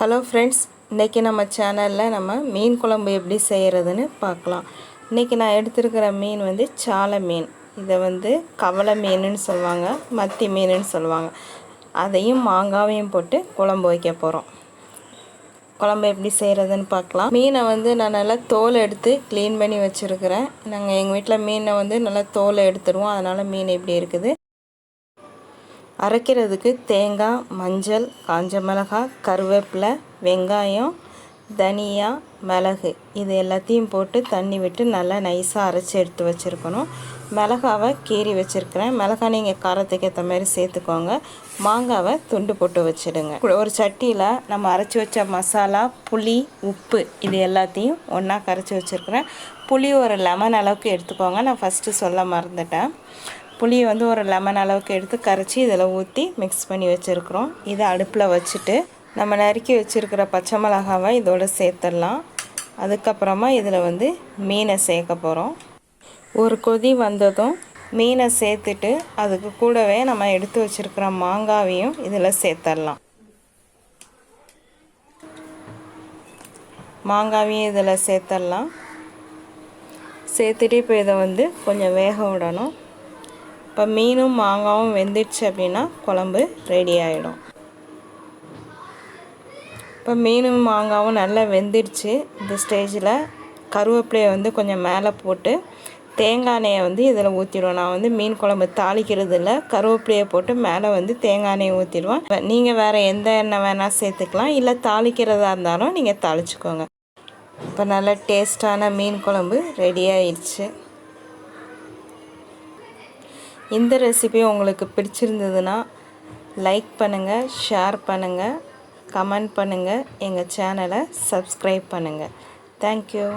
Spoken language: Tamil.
ஹலோ ஃப்ரெண்ட்ஸ், இன்றைக்கி நம்ம சேனலில் நம்ம மீன் குழம்பு எப்படி செய்கிறதுன்னு பார்க்கலாம். இன்றைக்கி நான் எடுத்துருக்கிற மீன் வந்து சாலை மீன். இதை வந்து கவலை மீனுன்னு சொல்லுவாங்க, மத்தி மீனுன்னு சொல்லுவாங்க. அதையும் மாங்காவையும் போட்டு குழம்பு வைக்க போகிறோம். குழம்பு எப்படி செய்கிறதுன்னு பார்க்கலாம். மீனை வந்து நான் நல்லா தோல் எடுத்து க்ளீன் பண்ணி வச்சுருக்கிறேன். நாங்கள் எங்கள் வீட்டில் மீனை வந்து நல்லா தோலை எடுத்துடுவோம், அதனால் மீன் இப்படி இருக்குது. அரைக்கிறதுக்கு தேங்காய், மஞ்சள், காஞ்ச மிளகாய், கருவேப்பிலை, வெங்காயம், தனியா, மிளகு இது எல்லாத்தையும் போட்டு தண்ணி விட்டு நல்லா நைஸாக அரைச்சி எடுத்து வச்சுருக்கணும். மிளகாவை கீறி வச்சுருக்கிறேன். மிளகாய் நீங்கள் காரத்துக்கு ஏற்ற மாதிரி சேர்த்துக்கோங்க. மாங்காவை துண்டு போட்டு வச்சுடுங்க. ஒரு சட்டியில் நம்ம அரைச்சி வச்ச மசாலா, புளி, உப்பு இது எல்லாத்தையும் ஒன்றா கரைச்சி வச்சுருக்கிறேன். புளி ஒரு லெமன் அளவுக்கு எடுத்துக்கோங்க. நான் ஃபஸ்ட்டு சொல்ல மறந்துட்டேன். புளியை வந்து ஒரு லெமன் அளவுக்கு எடுத்து கரைச்சி இதில் ஊற்றி மிக்ஸ் பண்ணி வச்சுருக்குறோம். இதை அடுப்பில் வச்சுட்டு நம்ம நறுக்கி வச்சுருக்கிற பச்சை மிளகாவை இதோடு சேர்த்துடலாம். அதுக்கப்புறமா இதில் வந்து மீனை சேர்க்க போகிறோம். ஒரு கொதி வந்ததும் மீனை சேர்த்துட்டு அதுக்கு கூடவே நம்ம எடுத்து வச்சுருக்கிற மாங்காவையும் இதில் சேர்த்துடலாம். மாங்காவையும் இதில் சேர்த்துடலாம். சேர்த்துட்டு இப்போ இதை வந்து கொஞ்சம் வேக விடணும். இப்போ மீனும் மாங்காவும் வெந்துடுச்சு அப்படின்னா குழம்பு ரெடி ஆகிடும். இப்போ மீனும் மாங்காவும் நல்லா வெந்துடுச்சு. இந்த ஸ்டேஜில் கருவேப்பிலையை வந்து கொஞ்சம் மேலே போட்டு தேங்காய் எண்ணெயை வந்து இதில் ஊற்றிடுவோம். நான் வந்து மீன் குழம்பு தாளிக்கிறது இல்லை, கருவேப்பிலையை போட்டு மேலே வந்து தேங்காய் எண்ணெயை ஊற்றிடுவேன். நீங்கள் வேறு எந்த எண்ணெய் வேணால் சேர்த்துக்கலாம், இல்லை தாளிக்கிறதா இருந்தாலும் நீங்கள் தாளிச்சுக்கோங்க. இப்போ நல்ல டேஸ்டான மீன் குழம்பு ரெடி ஆயிடுச்சு. இந்த ரெசிபி உங்களுக்கு பிடிச்சிருந்ததுன்னா லைக் பண்ணுங்கள், ஷேர் பண்ணுங்கள், கமெண்ட் பண்ணுங்கள், எங்கள் சேனலை சப்ஸ்கிரைப் பண்ணுங்கள். தேங்க்யூ.